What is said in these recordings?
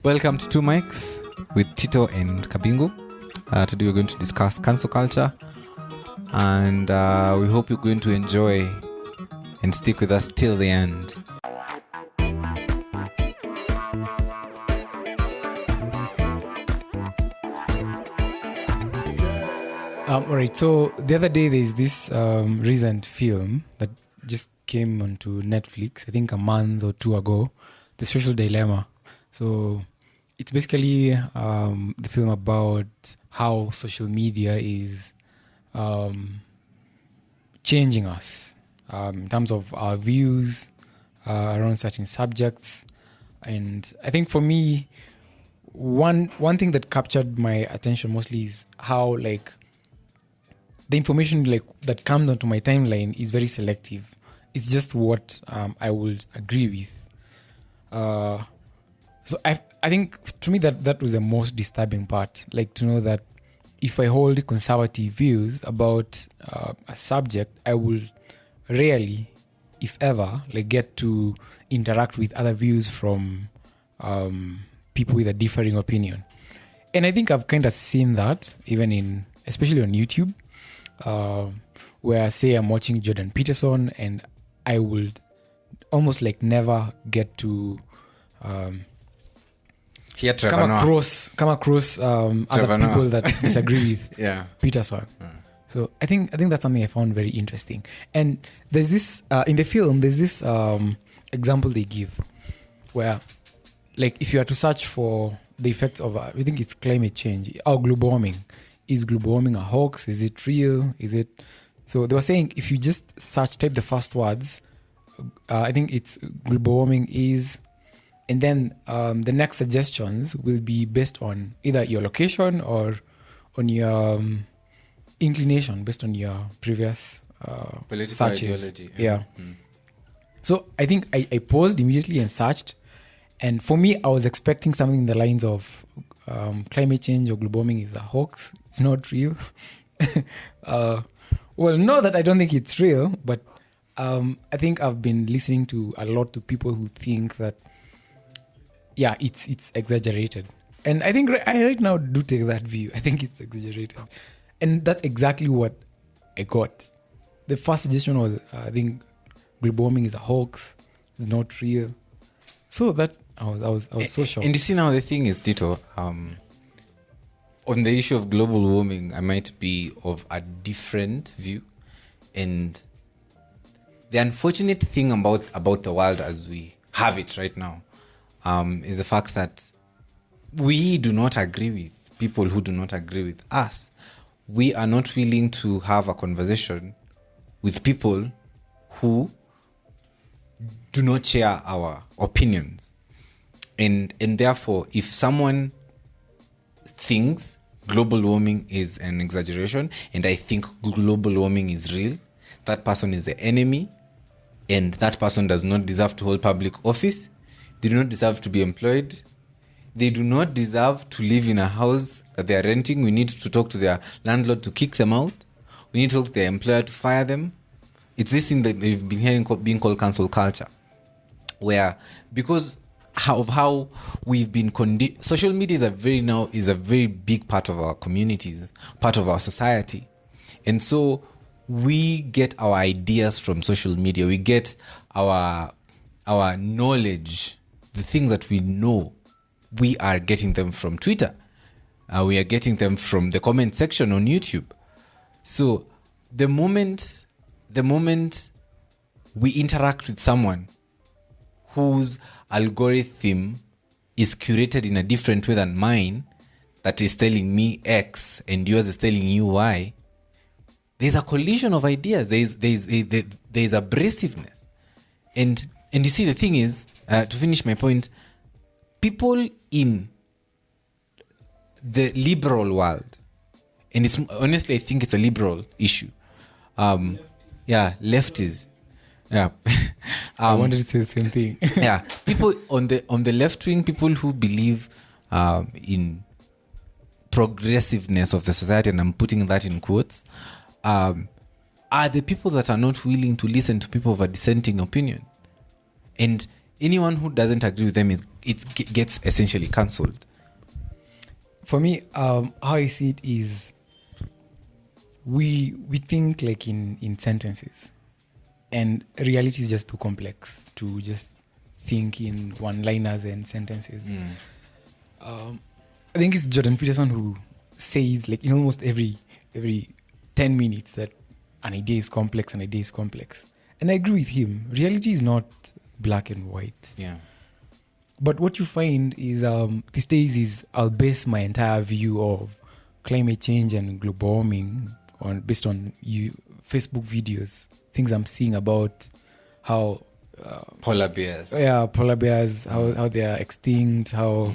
Welcome to Two Mics with Tito and Kabingo. Today we're going to discuss cancel culture, and we hope you're going to enjoy and stick with us till the end. Alright, so the other day there's this recent film that just came onto Netflix, I think a month or two ago, The Social Dilemma. So it's basically the film about how social media is changing us in terms of our views around certain subjects. And I think for me, one thing that captured my attention mostly is how the information that comes onto my timeline is very selective. It's just what I would agree with. So I think to me that was the most disturbing part. To know that if I hold conservative views about a subject, I will rarely, if ever, get to interact with other views from people with a differing opinion. And I think I've kind of seen that even especially on YouTube. Where say I'm watching Jordan Peterson and I would almost never get to come across other people that disagree with Peterson. So I think that's something I found very interesting. And there's this in the film, there's this example they give where if you are to search for the effects of I think it's climate change or global warming. Is global warming a hoax? Is it real? So they were saying if you just type the first words, I think it's global warming is, and then the next suggestions will be based on either your location or on your inclination based on your previous political searches. ideology. Yeah. So I think I paused immediately and searched, and for me, I was expecting something in the lines of climate change or global warming is a hoax. It's not real. Well, not that I don't think it's real, but I think I've been listening to a lot to people who think that, it's exaggerated. And I think I right now do take that view. I think it's exaggerated. And that's exactly what I got. The first suggestion was, I think global warming is a hoax. It's not real. So that I was so shocked. And you see now the thing is, Tito, on the issue of global warming, I might be of a different view. And the unfortunate thing about the world as we have it right now is the fact that we do not agree with people who do not agree with us. We are not willing to have a conversation with people who do not share our opinions. And therefore, if someone thinks global warming is an exaggeration and I think global warming is real, that person is the enemy, and that person does not deserve to hold public office. They do not deserve to be employed. They do not deserve to live in a house that they are renting. We need to talk to their landlord to kick them out. We need to talk to their employer to fire them. It's this thing that they've been hearing being called cancel culture, where because of how we've been social media is a very big part of our communities, part of our society. And so we get our ideas from social media. We get our knowledge, the things that we know, we are getting them from Twitter. We are getting them from the comment section on YouTube. So the moment we interact with someone whose algorithm is curated in a different way than mine, that is telling me X and yours is telling you Y, there's a collision of ideas. There's abrasiveness. And you see, the thing is, to finish my point, people in the liberal world, and it's honestly, I think it's a liberal issue. Lefties. Yeah. I wanted to say the same thing. Yeah. People on the left wing, people who believe in progressiveness of the society, and I'm putting that in quotes, are the people that are not willing to listen to people of a dissenting opinion. And anyone who doesn't agree with them gets essentially cancelled. For me, how I see it is we think like in sentences, and reality is just too complex to just think in one-liners and sentences. I think it's Jordan Peterson who says, like, in almost every 10 minutes that an idea is complex, and I agree with him. Reality is not black and white. Yeah. But what you find is these days is I'll base my entire view of climate change and global warming based on Facebook videos, things I'm seeing about how polar bears. Yeah, polar bears, how they are extinct, how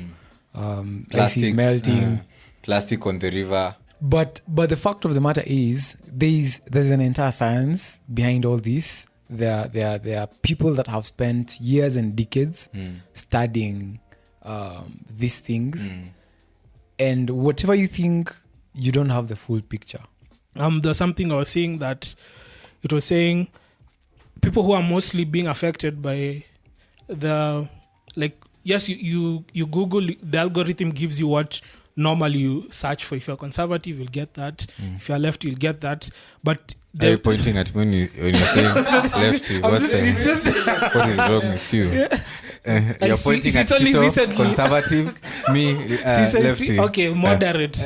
ice is melting, plastic on the river. But the fact of the matter is there's an entire science behind all this. There are people that have spent years and decades studying these things, and whatever you think, you don't have the full picture. There's something I was seeing that it was saying people who are mostly being affected by the, like, yes, you Google, the algorithm gives you what normally you search for. If you're conservative, you'll get that. If you're left, you'll get that. But are you pointing at when you're saying lefty? What is wrong with you? You're pointing at Tito, conservative, me, lefty. Okay, moderate.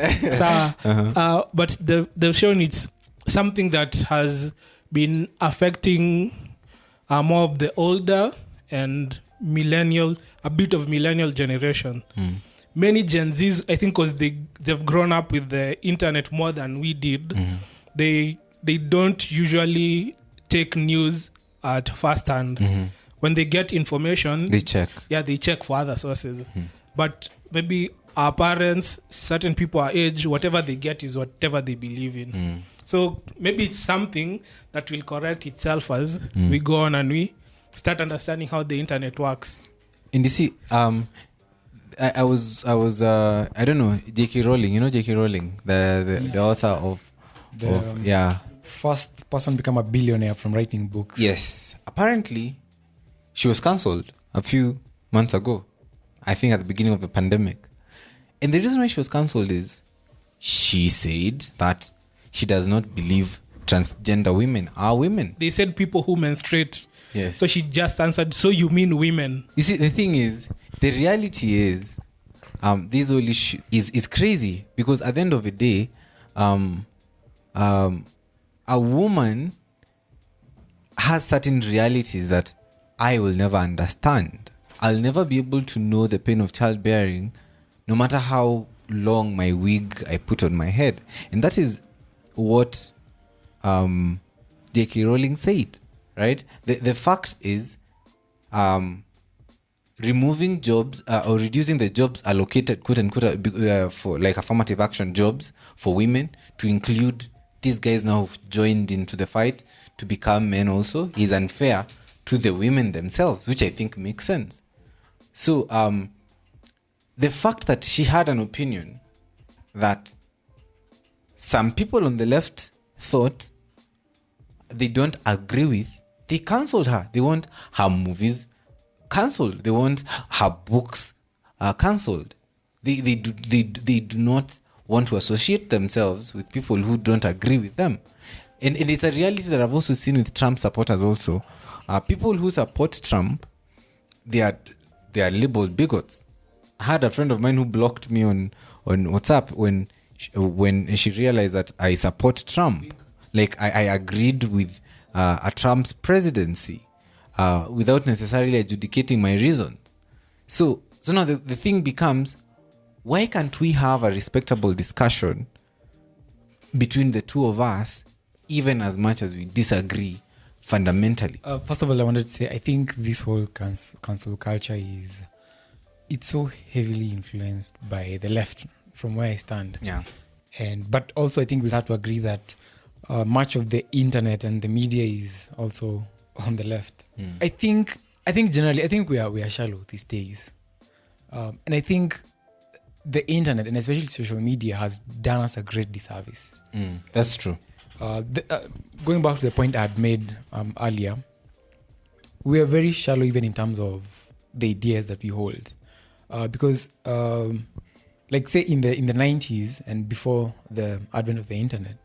But they've shown it's something that has been affecting more of the older and a bit of millennial generation. Many Gen Zs, I think, because they've grown up with the internet more than we did, they don't usually take news at first hand. When they get information, they check. Yeah, they check for other sources. But maybe our parents, certain people our age, whatever they get is whatever they believe in. So maybe it's something that will correct itself as we go on and we start understanding how the internet works. And you see, I was I don't know, J.K. Rowling. You know J.K. Rowling, the author of first person become a billionaire from writing books. Yes, apparently she was cancelled a few months ago. I think at the beginning of the pandemic, and the reason why she was cancelled is she said that she does not believe transgender women are women. They said people who menstruate. Yes. So she just answered, so you mean women? You see, the thing is, the reality is, this whole issue is crazy, because at the end of the day, a woman has certain realities that I will never understand. I'll never be able to know the pain of childbearing, no matter how long my wig I put on my head. And that is what J.K. Rowling said, right? The fact is, removing jobs or reducing the jobs allocated, quote unquote, for like affirmative action jobs for women to include these guys now who've joined into the fight to become men also, is unfair to the women themselves, which I think makes sense. So the fact that she had an opinion that some people on the left thought they don't agree with, they cancelled her. They want her movies cancelled. They want her books cancelled. They do not want to associate themselves with people who don't agree with them. And it's a reality that I've also seen with Trump supporters also. People who support Trump, they are labeled bigots. I had a friend of mine who blocked me on WhatsApp when she realized that I support Trump. Like I agreed with a Trump's presidency without necessarily adjudicating my reasons. So now the thing becomes, why can't we have a respectable discussion between the two of us, even as much as we disagree fundamentally? First of all, I wanted to say, I think this whole cancel culture it's so heavily influenced by the left from where I stand. Yeah. But also I think we'll have to agree that much of the internet and the media is also on the left. I think generally, I think we are shallow these days. And I think the internet, and especially social media, has done us a great disservice. That's true. Going back to the point I had made earlier, we are very shallow even in terms of the ideas that we hold. Because, like say in the 90s and before the advent of the internet,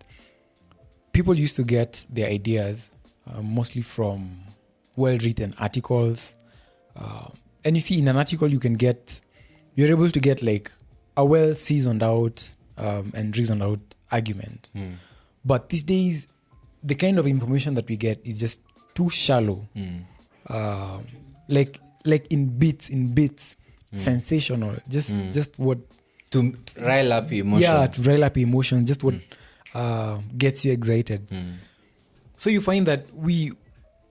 people used to get their ideas mostly from well-written articles. And you see, in an article, you're able to get like a well-seasoned out and reasoned out argument. But these days, the kind of information that we get is just too shallow. Like in bits, sensational. Just what to rile up emotions. Yeah, to rile up emotions. Just what gets you excited. So you find that me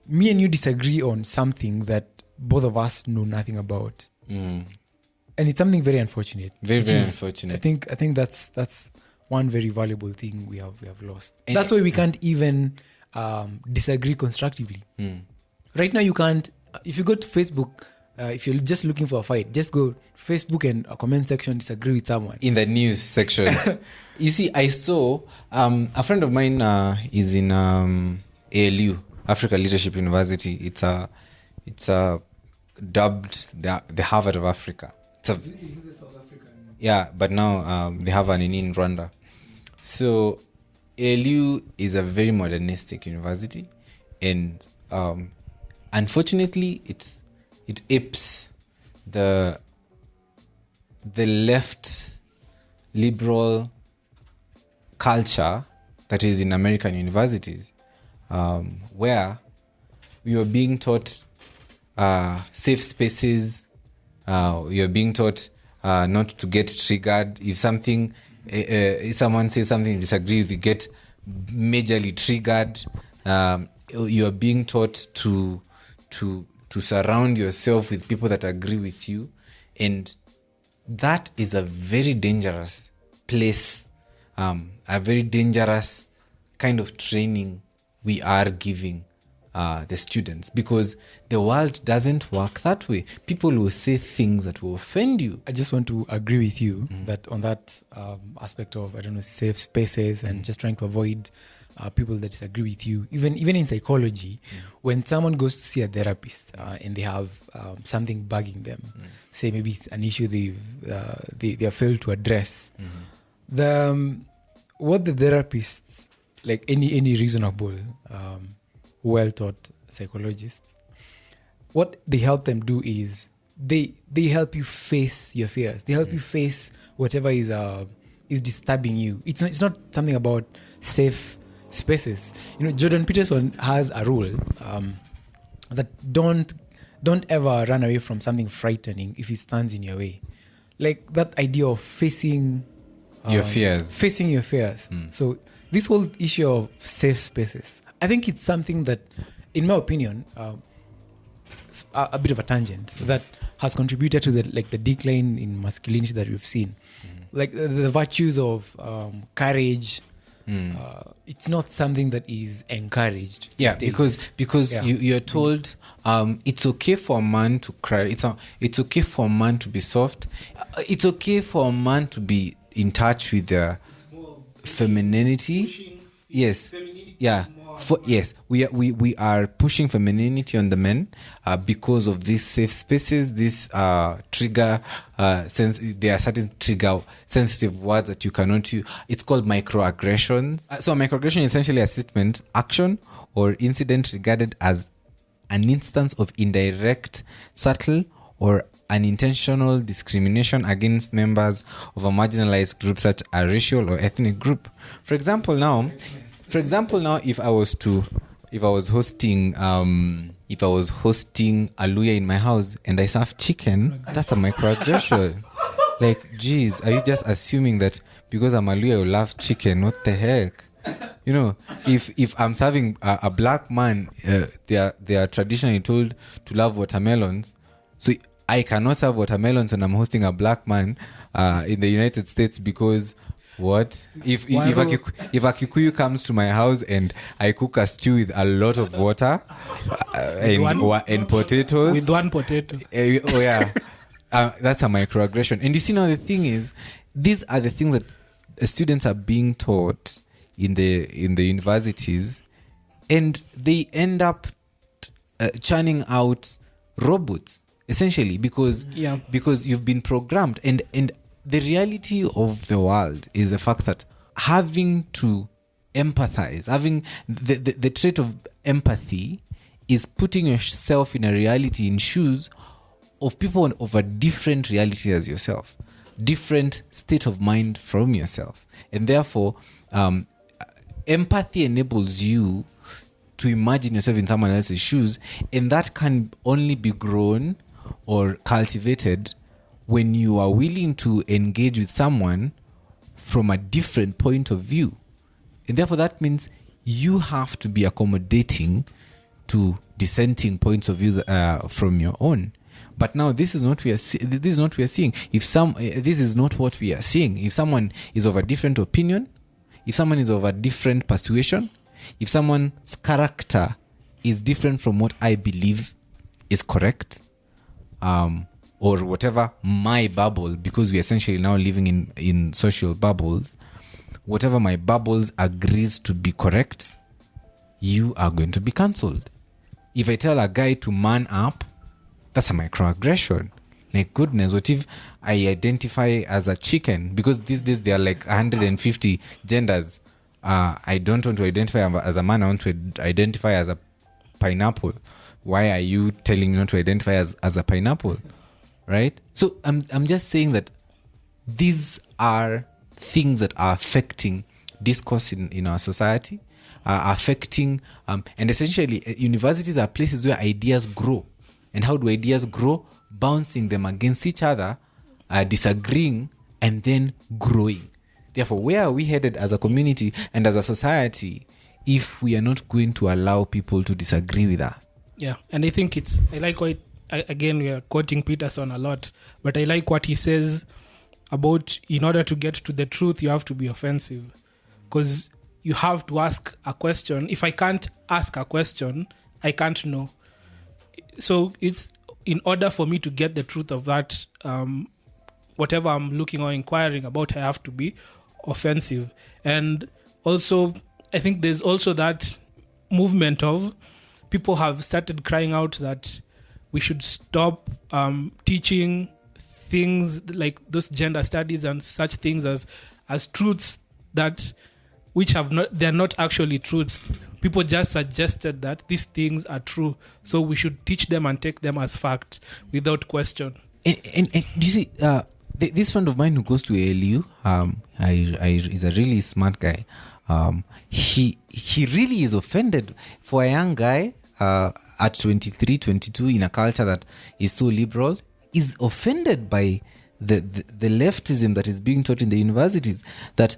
and you disagree on something that both of us know nothing about, and it's something very unfortunate. Very unfortunate. I think that's one very valuable thing we have lost. And that's why we can't even disagree constructively. Right now, you can't. If you go to Facebook, if you're just looking for a fight, just go Facebook and a comment section, disagree with someone. In the news section. You see, I saw a friend of mine is in ALU, Africa Leadership University. It's dubbed the Harvard of Africa. Is it the South African? Yeah, but now they have an in Rwanda. So ALU is a very modernistic university, and unfortunately, it apes the left liberal culture that is in American universities, where we are being taught safe spaces. You're being taught not to get triggered. If someone says something you disagree with, you get majorly triggered. You're being taught to surround yourself with people that agree with you, and that is a very dangerous place, a very dangerous kind of training we are giving the students, because the world doesn't work that way. People will say things that will offend you. I just want to agree with you that on that aspect of, safe spaces and just trying to avoid people that disagree with you. Even in psychology, when someone goes to see a therapist and they have something bugging them, say maybe it's an issue they have failed to address, what the therapist, like any reasonable well-taught psychologist, what they help them do is they help you face your fears. They help you face whatever is disturbing you. It's not something about safe spaces. Jordan Peterson has a rule that don't ever run away from something frightening if it stands in your way. Like that idea of facing your fears. Facing your fears. So this whole issue of safe spaces, I think it's something that, in my opinion, a bit of a tangent that has contributed to the decline in masculinity that we've seen. Like the virtues of courage. It's not something that is encouraged. Yeah, because you're told it's okay for a man to cry. It's okay for a man to be soft. It's okay for a man to be in touch with their femininity. Yes. Yeah. We are pushing femininity on the men because of these safe spaces, this trigger sense. There are certain trigger sensitive words that you cannot use. It's called microaggressions. So a microaggression is essentially a statement, action, or incident regarded as an instance of indirect, subtle, or unintentional discrimination against members of a marginalized group, such as a racial or ethnic group. For example, now, if I was hosting a luya in my house and I serve chicken, that's a microaggression. Like, geez, are you just assuming that because I'm a luya you love chicken? What the heck? If I'm serving a black man, they are traditionally told to love watermelons. So I cannot serve watermelons when I'm hosting a black man in the United States because what? If a Kikuyu comes to my house and I cook a stew with a lot of water and potatoes. With one potato. Oh yeah. That's a microaggression. And you see, now the thing is, these are the things that students are being taught in the universities, and they end up churning out robots. essentially, because you've been programmed. And the reality of the world is the fact that having to empathize, having the trait of empathy is putting yourself in a reality, in shoes of people of a different reality as yourself, different state of mind from yourself. And therefore, empathy enables you to imagine yourself in someone else's shoes, and that can only be grown or cultivated when you are willing to engage with someone from a different point of view. And therefore, that means you have to be accommodating to dissenting points of view from your own. But now this is not what we are seeing. This is not what we are seeing. If someone is of a different opinion, if someone is of a different persuasion, if someone's character is different from what I believe is correct, or whatever my bubble, because we're essentially now living in social bubbles, whatever my bubbles agrees to be correct, you are going to be cancelled. If I tell a guy to man up, that's a microaggression. Like, goodness, what if I identify as a chicken? Because these days there are like 150 genders. I don't want to identify as a man. I want to identify as a pineapple. Why are you telling me not to identify as a pineapple? Right? So I'm just saying that these are things that are affecting discourse in our society, are affecting, and essentially universities are places where ideas grow. And how do ideas grow? Bouncing them against each other, disagreeing, and then growing. Therefore, where are we headed as a community and as a society if we are not going to allow people to disagree with us? Yeah, and I think I like what, again, we are quoting Peterson a lot, but I like what he says about, in order to get to the truth, you have to be offensive. Because you have to ask a question. If I can't ask a question, I can't know. So it's, in order for me to get the truth of that, whatever I'm looking or inquiring about, I have to be offensive. And also, I think there's also that movement of people have started crying out that we should stop teaching things like those gender studies and such things as truths that which have not, they're not actually truths. People just suggested that these things are true, so we should teach them and take them as fact without question. And you see, this friend of mine who goes to ALU, he's a really smart guy. He really is offended for a young guy at 23, 22 in a culture that is so liberal, is offended by the leftism that is being taught in the universities. That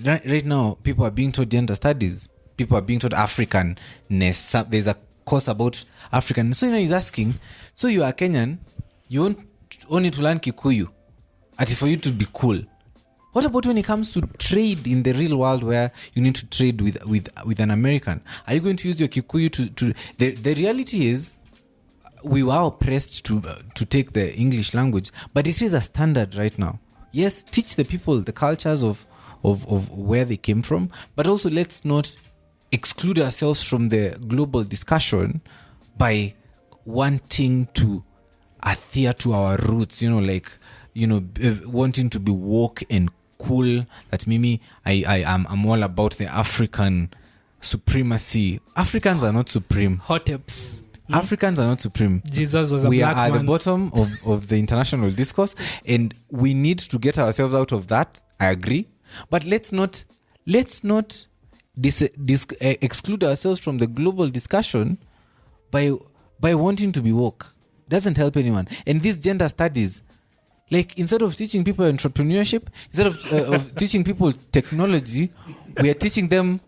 right now people are being taught gender studies, people are being taught Africanness. There's a course about African. So he's asking, so you are Kenyan, you want only to learn Kikuyu, and for you to be cool. What about when it comes to trade in the real world, where you need to trade with an American? Are you going to use your Kikuyu to the reality is, we were oppressed to take the English language, but it is a standard right now. Yes, teach the people the cultures of where they came from, but also let's not exclude ourselves from the global discussion by wanting to adhere to our roots, wanting to be woke and cool. That Mimi, I'm all about the African supremacy. Africans are not supreme. Hoteps. Africans are not supreme. Jesus was a black man. We are at the bottom of the international discourse, and we need to get ourselves out of that. I agree. But let's not exclude ourselves from the global discussion by wanting to be woke. Doesn't help anyone. And these gender studies, like, instead of teaching people entrepreneurship, instead of teaching people technology, we are teaching them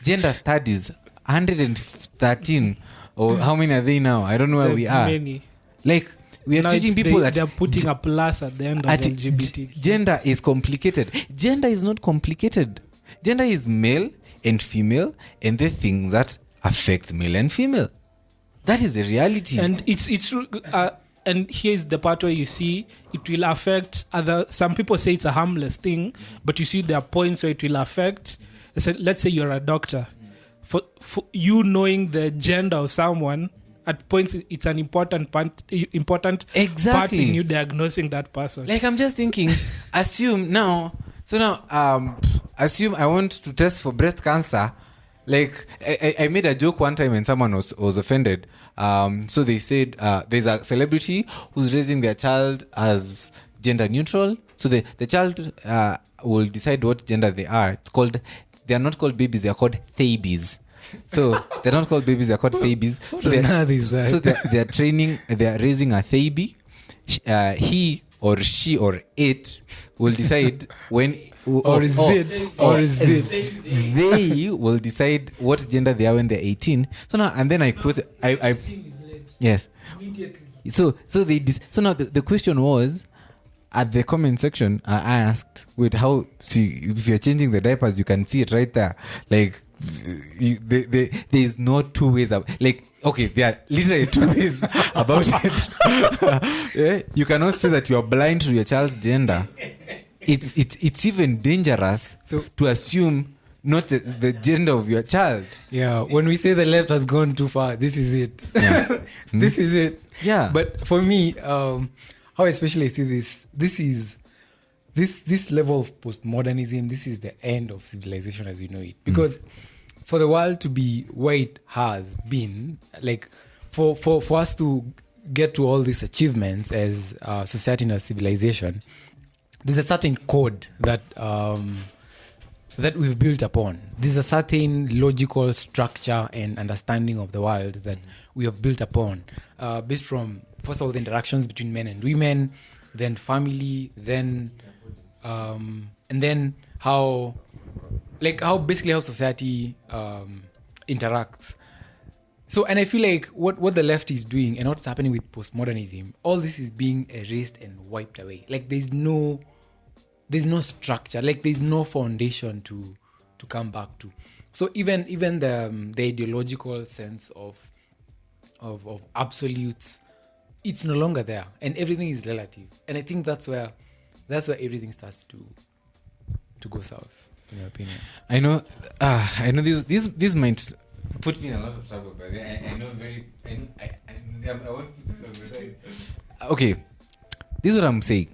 gender studies. 113, or how many are they now? I don't know where we are. Many. Like, we are teaching people that they're putting a plus at the end of LGBT. Gender is complicated. Gender is not complicated. Gender is male and female, and the things that affect male and female. That is the reality. And it's and here's the part where you see it will affect other. Some people say it's a harmless thing, but you see there are points where it will affect. So let's say you're a doctor. For you knowing the gender of someone, at points it's an important part in you diagnosing that person. Like, I'm just thinking, assume I want to test for breast cancer. Like, I made a joke one time and someone was offended. So they said there's a celebrity who's raising their child as gender neutral. So the child will decide what gender they are. They are not called babies, they are called babies. So they're not called babies, they're called babies. So they're raising a baby. He or she or it will decide when they will decide what gender they are when they're 18. So now, and then I yes. So now the question was, at the comment section, I asked, wait, if you're changing the diapers, you can see it right there. Like, there is no two ways. Like, okay, there are literally two ways about it. Yeah? You cannot say that you are blind to your child's gender. It's even dangerous to assume not the gender of your child. Yeah, when we say the left has gone too far, this is it. Yeah. This is it. Yeah. But for me, how especially I see this level of postmodernism, this is the end of civilization as we know it. Because for the world to be where it has been, like for us to get to all these achievements as society and as civilization, there's a certain code that we've built upon. There's a certain logical structure and understanding of the world that we have built upon, based from, first of all, the interactions between men and women, then family, then and then how society interacts. So, and I feel like what the left is doing and what's happening with postmodernism, all this is being erased and wiped away. Like, there's no structure, like there's no foundation to come back to. So even the ideological sense of absolutes, it's no longer there, and everything is relative. And I think that's where everything starts to go south, in my opinion. I know this might put me in a lot of trouble, but I know I want to put this on the side. Okay, this is what I'm saying.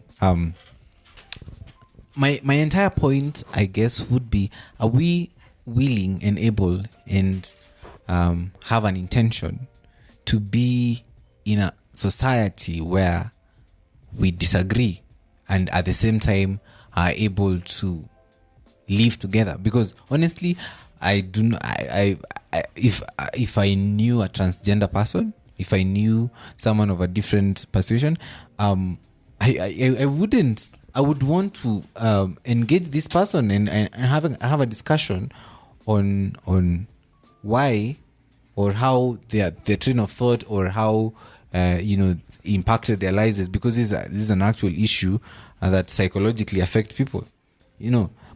My entire point, I guess, would be: are we willing and able and have an intention to be in a society where we disagree and at the same time are able to live together? Because honestly, I do not. If I knew a transgender person, if I knew someone of a different persuasion, I wouldn't. I would want to engage this person and have a discussion on why or how their train of thought or how impacted their lives is, because this is an actual issue that psychologically affect people,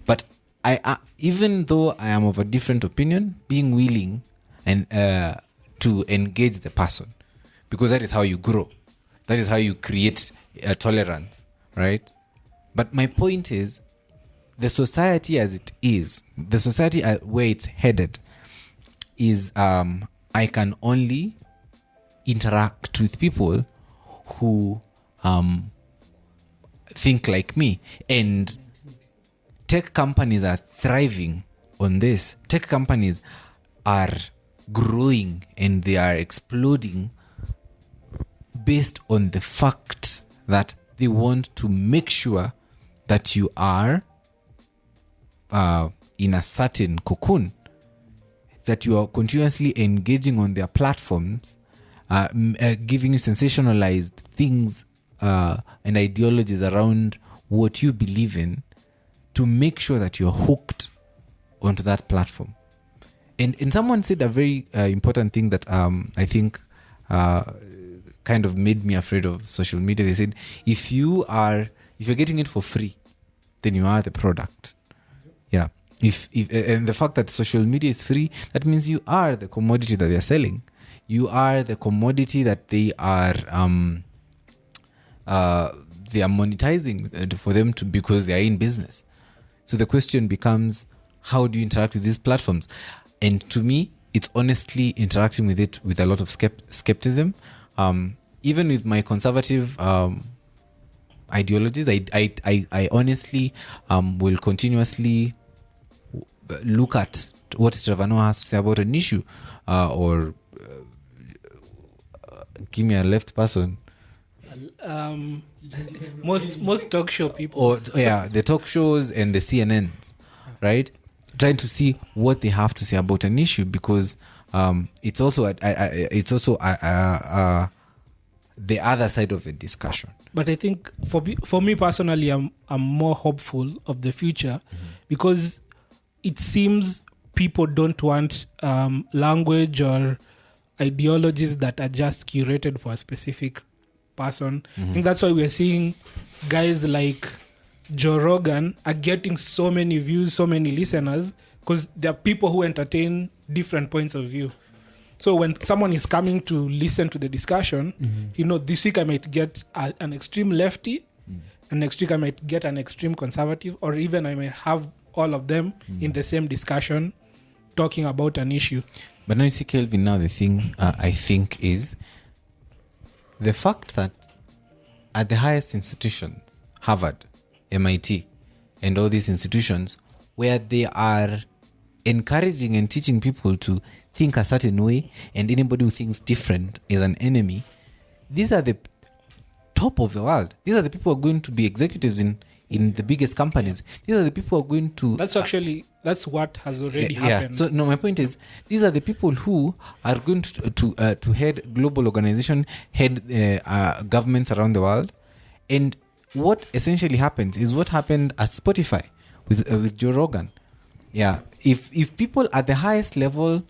But I even though I am of a different opinion, being willing and to engage the person, because that is how you grow, that is how you create tolerance, right? But my point is, the society as it is, the society where it's headed is, I can only interact with people who think like me. And tech companies are thriving on this. Tech companies are growing and they are exploding based on the fact that they want to make sure that you are in a certain cocoon, that you are continuously engaging on their platforms, giving you sensationalized things and ideologies around what you believe in, to make sure that you're hooked onto that platform. And someone said a very important thing that I think kind of made me afraid of social media. They said, if you're getting it for free, then you are the product. Yeah. If and the fact that social media is free, that means you are the commodity that they're selling. You are the commodity that they are monetizing for them to, because they are in business. So the question becomes, how do you interact with these platforms? And to me, it's honestly interacting with it with a lot of skepticism. Even with my conservative ideologies, I honestly will continuously look at what Trevor Noah has to say about an issue, or give me a left person. Most talk show people, or the talk shows and the CNNs, right? Trying to see what they have to say about an issue, because it's also the other side of the discussion. But I think for me personally, I'm more hopeful of the future, because it seems people don't want language or ideologies that are just curated for a specific person. I think that's why we're seeing guys like Joe Rogan are getting so many views, so many listeners, because there are people who entertain different points of view. So when someone is coming to listen to the discussion, this week I might get an extreme lefty, and next week I might get an extreme conservative, or even I might have all of them in the same discussion talking about an issue. But now you see, Kelvin, now the thing I think is the fact that at the highest institutions, Harvard, MIT, and all these institutions, where they are encouraging and teaching people to think a certain way, and anybody who thinks different is an enemy, these are the top of the world. These are the people who are going to be executives in the biggest companies. These are the people who are going to... That's what has already happened. So no, my point is, these are the people who are going to head global organization, head governments around the world. And what essentially happens is what happened at Spotify with Joe Rogan. Yeah, if people at the highest level,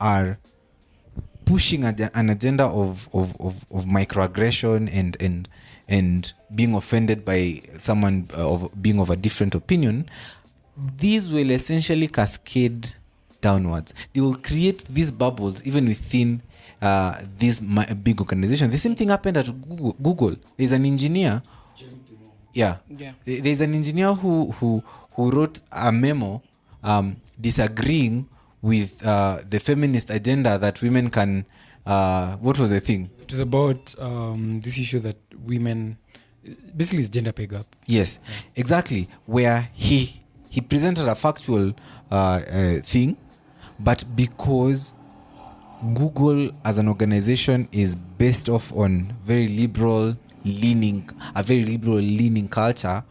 are pushing an agenda of microaggression and being offended by someone being of a different opinion, these will essentially cascade downwards. They will create these bubbles even within this big organization. The same thing happened at Google. There's an engineer. There's an engineer who wrote a memo disagreeing with the feminist agenda that women can. What was the thing? It was about this issue that women, basically, it's gender pay gap. Yes, exactly. Where he presented a factual thing, but because Google as an organization is based off on a very liberal leaning culture,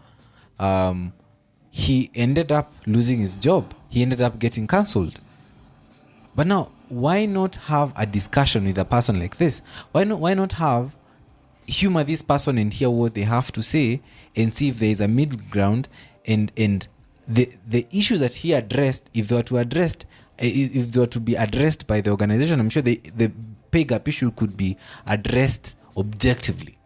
he ended up losing his job. He ended up getting cancelled. But now, why not have a discussion with a person like this? Why not humor this person and hear what they have to say and see if there is a middle ground, and the issue that he addressed, if they were to be addressed by the organization, I'm sure the pay gap issue could be addressed objectively.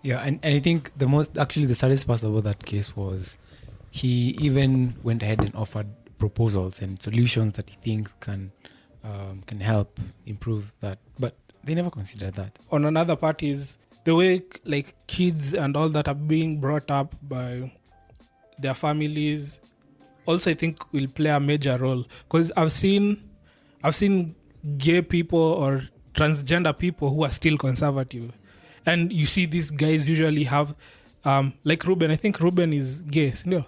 Yeah, and I think the saddest part about that case was he even went ahead and offered proposals and solutions that he thinks can help improve that, but they never considered that. On another part is the way like kids and all that are being brought up by their families. Also, I think will play a major role, because I've seen gay people or transgender people who are still conservative, and you see these guys usually have like Ruben. I think Ruben is gay, no?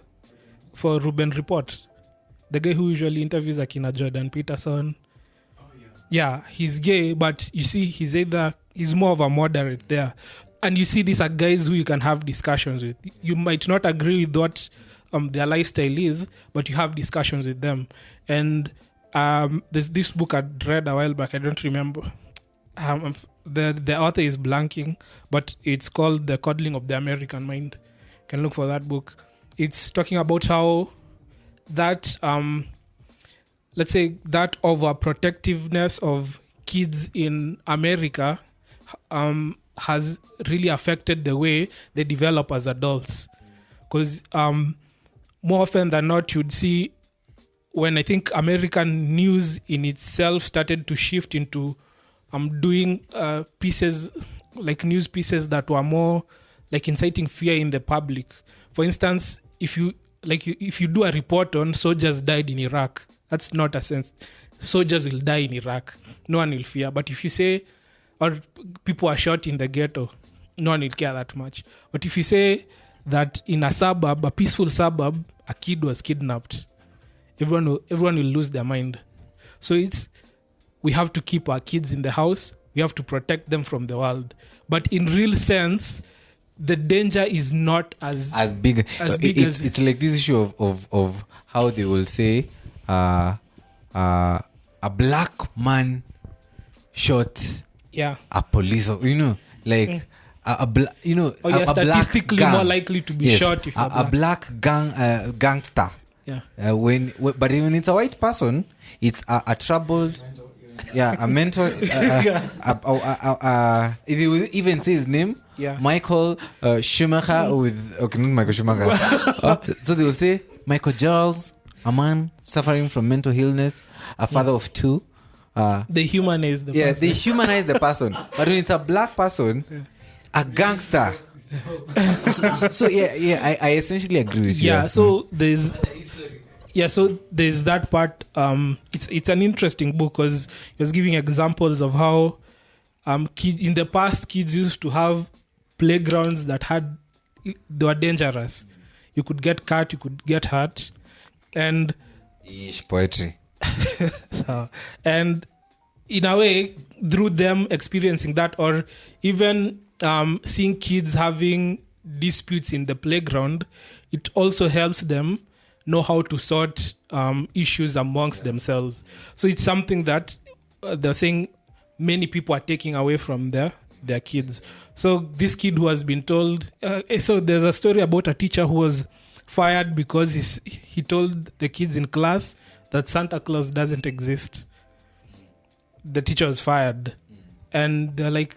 For Ruben Report, the guy who usually interviews Akina Jordan Peterson. Yeah, he's gay, but you see he's more of a moderate there. And you see these are guys who you can have discussions with. You might not agree with what their lifestyle is, but you have discussions with them. And there's this book I read a while back, I don't remember. The author is blanking, but it's called The Coddling of the American Mind. You can look for that book. It's talking about how that... let's say that overprotectiveness of kids in America has really affected the way they develop as adults. Because more often than not, you'd see when I think American news in itself started to shift into doing pieces, like news pieces that were more like inciting fear in the public. For instance, if you do a report on soldiers died in Iraq, That's not a sense. Soldiers will die in Iraq. No one will fear. But if you say, or people are shot in the ghetto, no one will care that much. But if you say that in a suburb, a peaceful suburb, a kid was kidnapped, everyone will lose their mind. So we have to keep our kids in the house. We have to protect them from the world. But in real sense, the danger is not as big as it's like this issue of how they will say a black man shot a police, like statistically more likely to be shot if a black gangster. But when it's a white person, it's a troubled, a mental. If you even say his name, Michael Schumacher not Michael Schumacher. So they will say Michael Giles, a man suffering from mental illness, a father of two. They humanize the person. They humanize the person. But when it's a black person, a gangster. So I essentially agree with you. So there's that part. It's an interesting book because he was giving examples of how in the past kids used to have playgrounds that they were dangerous. You could get cut, you could get hurt, and poetry. And in a way, through them experiencing that, or even seeing kids having disputes in the playground, it also helps them know how to sort issues amongst themselves. So it's something that they're saying many people are taking away from their kids. So this kid who has been told, so there's a story about a teacher who was fired because he told the kids in class that Santa Claus doesn't exist. The teacher was fired. And they're like,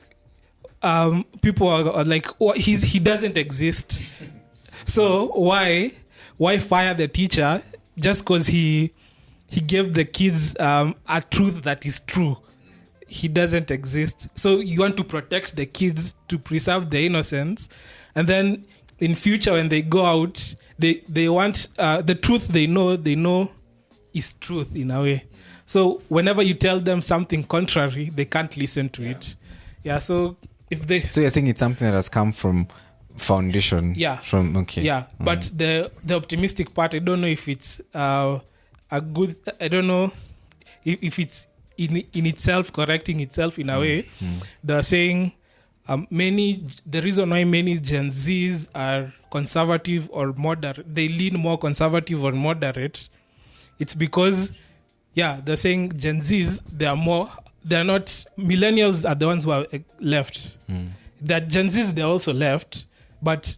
people are like, oh, he doesn't exist. So why fire the teacher just because he gave the kids a truth that is true? He doesn't exist. So you want to protect the kids to preserve their innocence, and then in future when they go out, they want the truth they know is truth in a way. So whenever you tell them something contrary, they can't listen to it. So you're saying it's something that has come from foundation. But the optimistic part, I don't know if it's a good, I don't know if it's in itself correcting itself in a way. They're saying the reason why many Gen Zs are conservative or moderate, they lean more conservative or moderate, it's because they're saying Gen Zs, they're not, millennials are the ones who are left. That Gen Zs, they're also left, but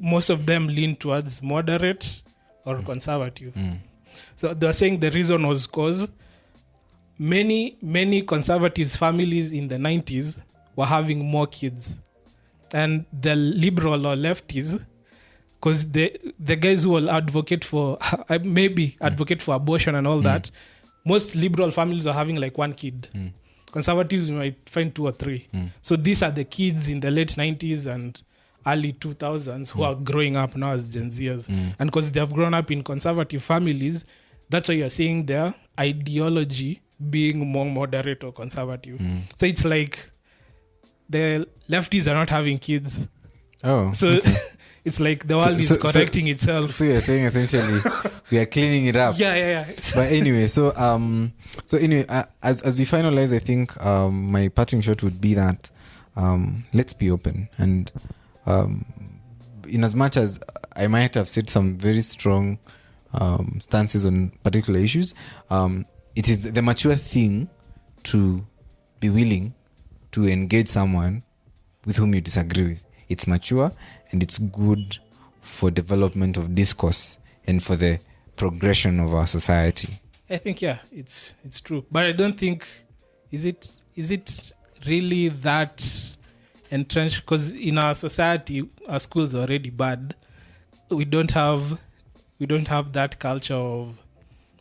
most of them lean towards moderate or conservative. So they're saying the reason was because many conservative families in the 90s were having more kids, and the liberal or lefties, because the guys who will advocate for advocate for abortion and all that, most liberal families are having like one kid. Conservatives might find 2 or 3. So these are the kids in the late 90s and early 2000s who are growing up now as Gen Zers. And because they have grown up in conservative families, that's why you're seeing their ideology being more moderate or conservative. So it's like the lefties are not having kids. It's like the world is correcting itself. So you're saying essentially we are cleaning it up. But anyway, as we finalize, I think my parting shot would be that let's be open, and in as much as I might have said some very strong stances on particular issues, it is the mature thing to be willing to engage someone with whom you disagree with. It's mature and it's good for development of discourse and for the progression of our society. I think it's true, but I don't think is it really that entrenched, because in our society our schools are already bad. We don't have that culture of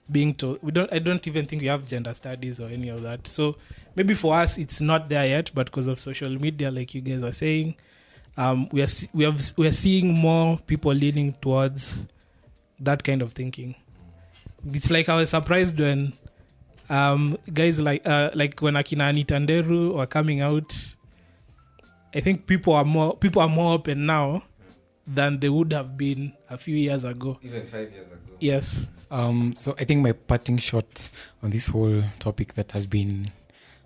being told. I don't even think we have gender studies or any of that. So maybe for us it's not there yet, but because of social media, like you guys are saying, we are seeing more people leaning towards that kind of thinking. It's like I was surprised when guys like when Akina Nitanderu were coming out. I think people are more open now than they would have been a few years ago. Even 5 years ago. Yes. So I think my parting shot on this whole topic that has been,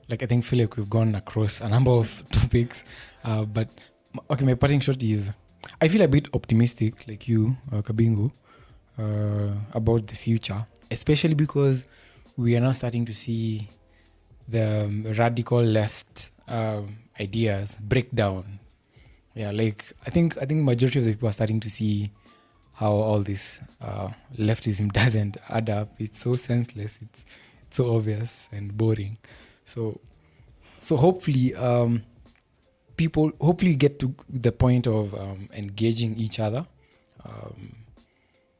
like, I think feel like we've gone across a number of topics, but okay, my parting shot is I feel a bit optimistic, like you, Kabingu, about the future, especially because we are now starting to see the radical left ideas break down. Yeah, like I think majority of the people are starting to see how all this leftism doesn't add up. It's so senseless. It's so obvious and boring. So hopefully people hopefully get to the point of engaging each other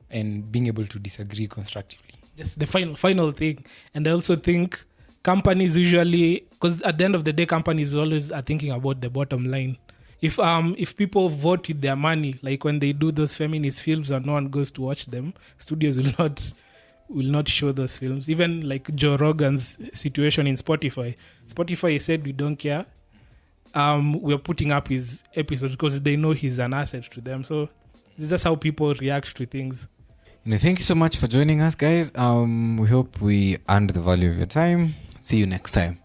and being able to disagree constructively. Just the final thing. And I also think companies usually, because at the end of the day, companies always are thinking about the bottom line. If people vote with their money, like when they do those feminist films and no one goes to watch them, studios will not show those films. Even like Joe Rogan's situation in Spotify. Spotify said we don't care. We're putting up his episodes because they know he's an asset to them. So it's just how people react to things. Thank you so much for joining us, guys. We hope we earned the value of your time. See you next time.